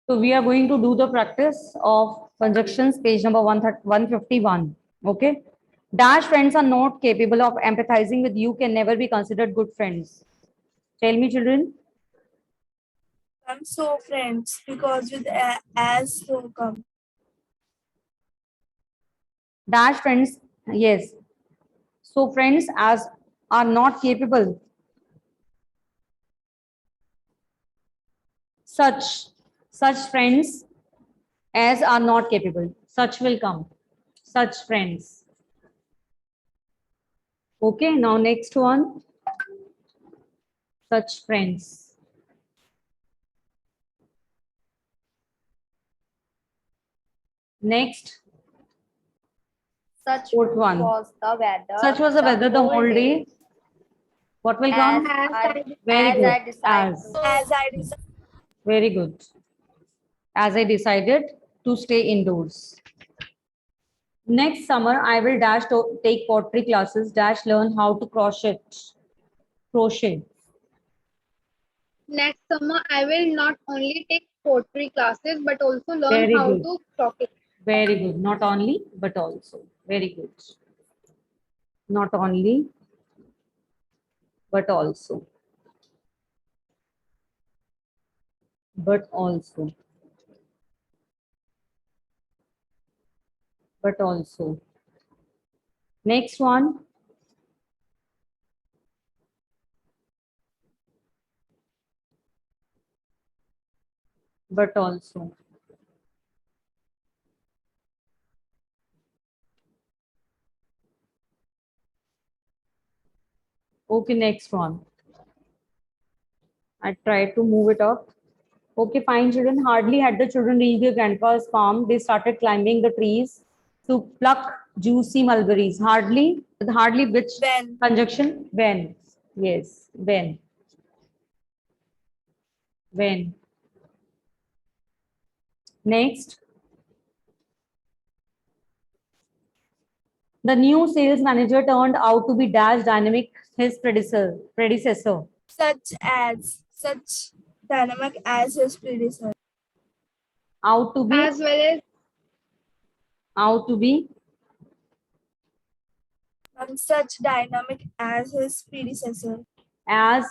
So we are going to do the practice of conjunctions, page number 151. Okay. Dash friends are not capable of empathizing with you, can never be considered good friends. Tell me, children. I'm so friends because with as so come. Dash friends, yes. So friends as are not capable. Such friends as are not capable. Such will come. Such friends. Okay, now next one. Such friends. Next. Such Fourth one. was the weather. Such was the weather the whole day. What will come? Very As good. I decided As I decided. Very good. As I decided to stay indoors. Next summer, I will dash to take pottery classes, dash learn how to crochet. Crochet. Next summer, I will not only take pottery classes but also learn Very how good. to croquet. Very good. Not only, but also. Very good. Not only, but also. But also. But also. Next one. But also. Okay, next one. I tried to move it up. Okay, fine, children. Hardly had the children reached their grandpa's farm, they started climbing the trees to pluck juicy mulberries. Hardly which When. conjunction? When. Yes, when. When. Next. The new sales manager turned out to be dash dynamic, his predecessor. Such dynamic as his predecessor. Out to be. As well as Out to be. Such dynamic as his predecessor. As.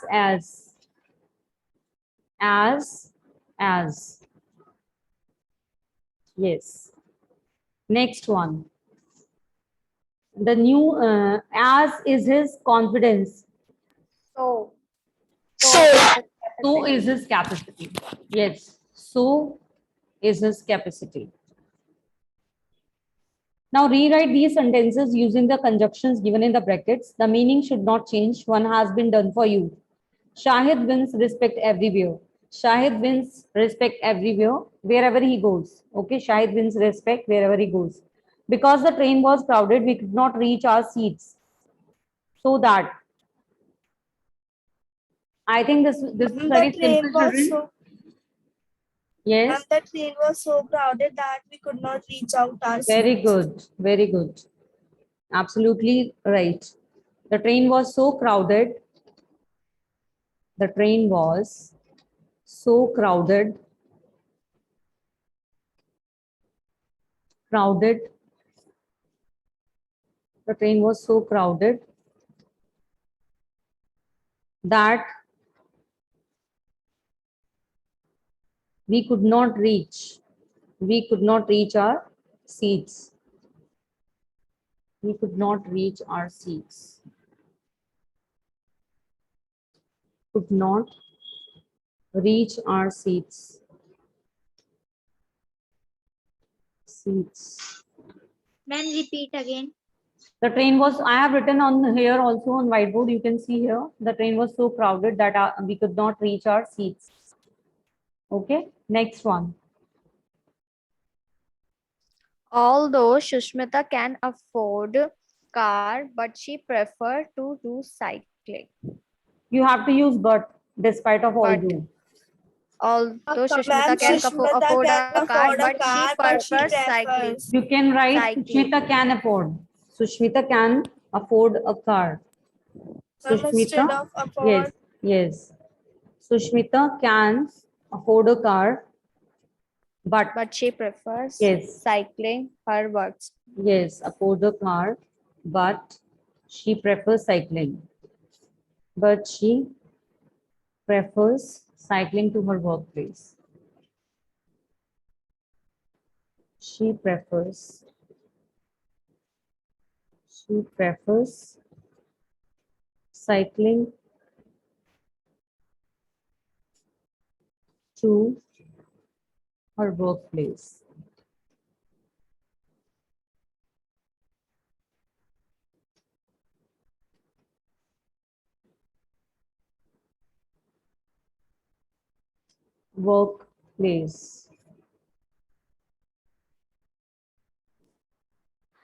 Yes. Next one. The new as is his confidence. so. So is his capacity. Yes. So is his capacity. Now rewrite these sentences using the conjunctions given in the brackets. The meaning should not change. One has been done for you. Shahid wins respect everywhere. Shahid wins respect everywhere, wherever he goes. Okay, Shahid wins respect wherever he goes. Because the train was crowded, we could not reach our seats. So that. I think this is very simple, children. Yes. And the train was so crowded that we could not reach out our Very seats. good. Very good. Absolutely right. The train was so crowded. The train was so crowded. Crowded. The train was so crowded that we could not reach our seats. We could not reach our seats. Could not reach our seats. Seats. Ma'am, repeat again. The train was, I have written on here also on whiteboard, you can see here, the train was so crowded that we could not reach our seats. Okay, next one. Although Shushmita can afford car, but she prefer to do cycling. You have to use but, despite of all But do. although Shushmita Ma'am, can Sushmita afford can a car, afford a but she car, but she prefers cycling. prefers. You can write Cycling. Sushmita can afford. Sushmita can afford a car. Ma'am, instead Sushmita, of afford, yes, yes. Sushmita can afford a car, but she prefers Yes. cycling her works. Yes, afford the car, but she prefers cycling. But she prefers cycling to her workplace. She prefers cycling to her workplace. Workplace.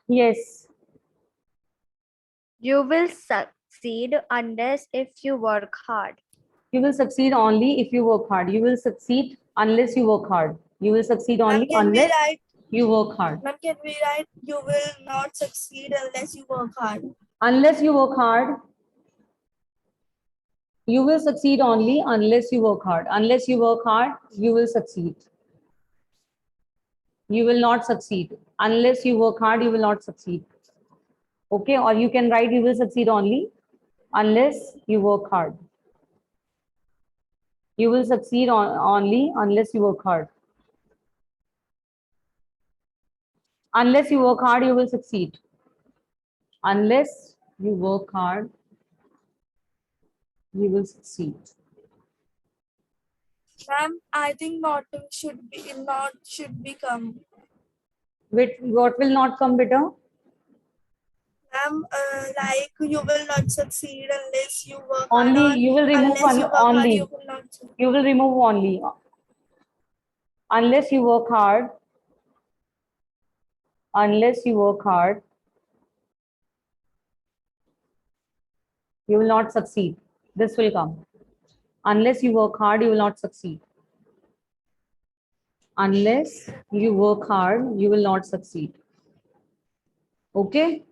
Yes, You will succeed unless if you work hard. you will succeed only if you work hard. You will succeed unless you work hard. You will succeed Ma'am, only can we unless write? you work hard. Ma'am, can we write? You will not succeed unless you work hard. Unless you work hard, you will succeed only unless you work hard. Unless you work hard, you will succeed. You will not succeed. Unless you work hard, you will not succeed. Okay, or you can write you will succeed only unless you work hard. You will succeed only unless you work hard. Unless you work hard, you will succeed. Unless you work hard, you will succeed. Ma'am, I think not should become. What will not come better? Ma'am, like you will not succeed unless you work Only hard. Or you will remove unless you work hard, only. you will not. You will remove only. Unless you work hard. Unless you work hard, you will not succeed. This will come. Unless you work hard, you will not succeed. Unless you work hard, you will not succeed. Okay?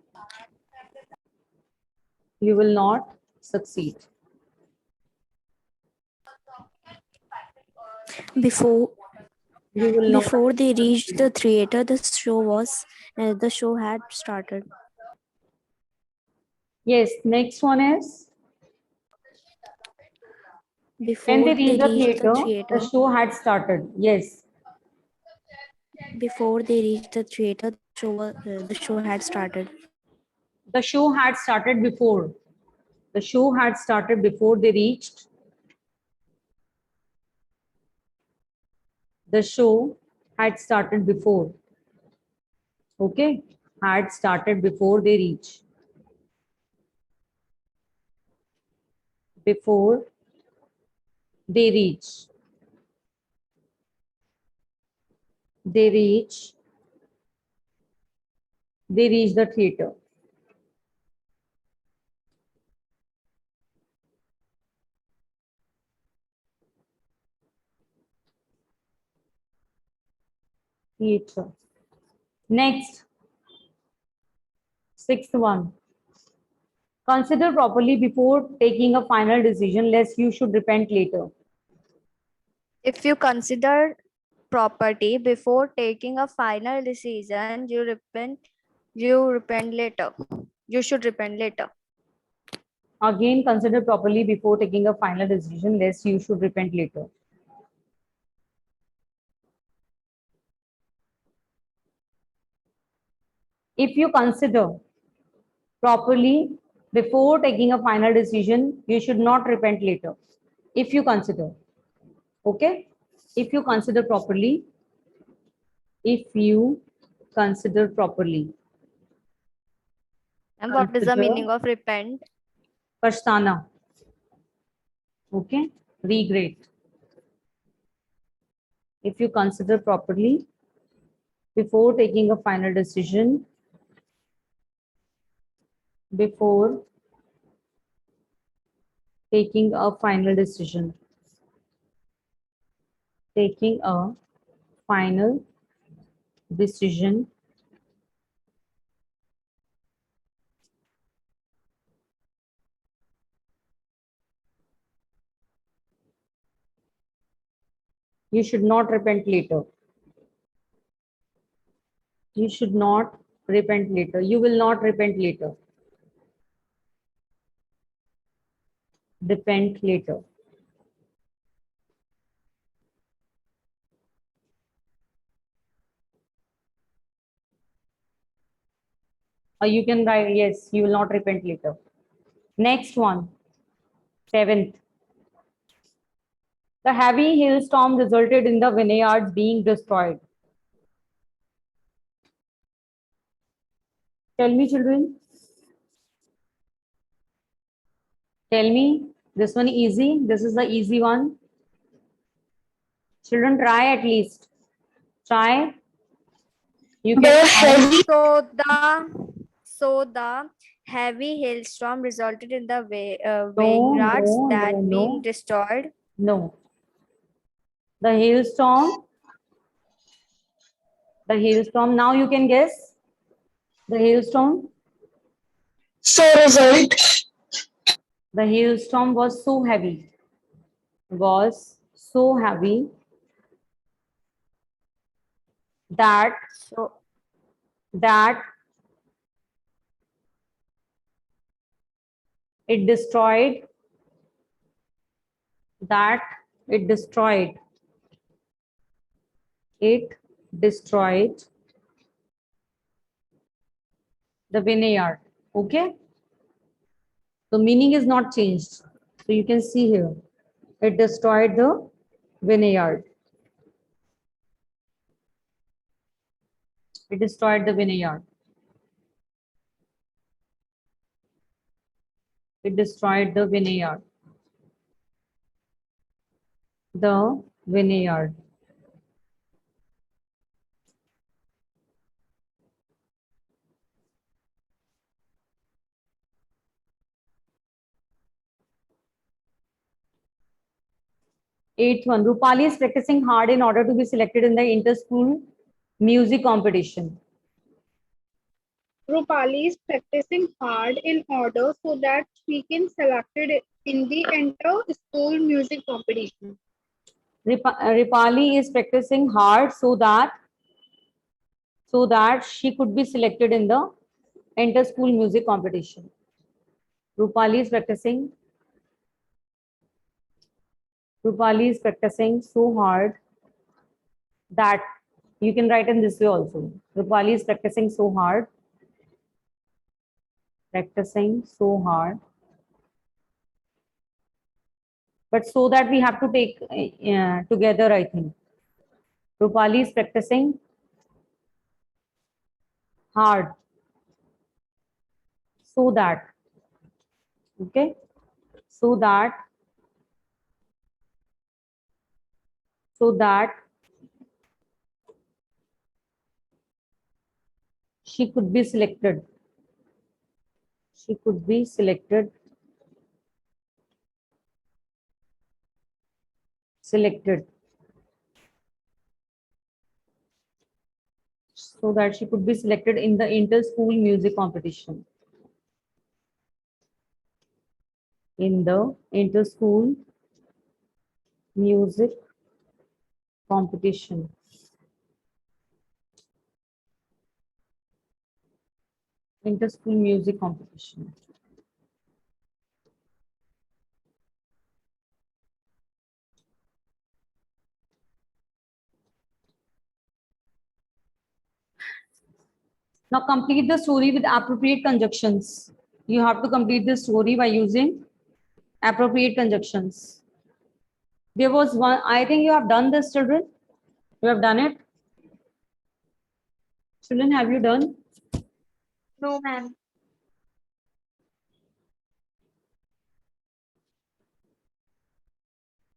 You will not succeed. Before You will not. before they reached the theater, the show had started. Yes, next one is when Before they they reached the reached the theater, the theater, show had started. Yes. before they reached the theater, the show had started. The show had started before. The show had started before they reached. The show had started before. Okay? Had started before they reach. Before they reach. They reach. They reach the theater. Theater. Next, sixth one. Consider properly before taking a final decision, lest you should repent later. If you consider property before taking a final decision, you repent later. You should repent later. Again, consider properly before taking a final decision, lest you should repent later. If you consider properly before taking a final decision, you should not repent later. If you consider, okay? If you consider properly, if you consider properly, And what is the consider meaning of repent? Pashtana, okay? Regret. If you consider properly before taking a final decision, before taking a final decision, taking a final decision, you should not repent later. You should not repent later. You will not repent later. Repent later. Or you can write, yes, you will not repent later. Next one, 7th. The heavy hailstorm resulted in the vineyards being destroyed. Tell me, children. Tell me. This one easy. This is the easy one. Children, try at least. Try. You can. So the heavy hailstorm resulted in the No, vineyards no, that no, being no. destroyed. No. The hailstorm. The hailstorm. Now you can guess. The hailstorm. So result. The hailstorm was so heavy. Was so heavy that that it destroyed that it destroyed the vineyard. Okay, the meaning is not changed, so you can see here it destroyed the vineyard. It destroyed the vineyard. It destroyed the vineyard. The vineyard. Eighth one, Rupali is practicing hard in order to be selected in the inter-school music competition. Rupali is practicing hard in order so that she can selected in the inter-school music competition. Rupali is practicing hard so that she could be selected in the inter-school music competition. Rupali is practicing so hard that you can write in this way also. Rupali is practicing so hard but so that we have to take together, I think. Rupali is practicing hard so that, okay, so that she could be selected. So that she could be selected in the inter-school music competition. In the inter-school music competition. Inter-school music competition. Now complete the story with appropriate conjunctions. You have to complete the story by using appropriate conjunctions. There was one, I think you have done this, children. You have done it. Children, have you done? No, ma'am.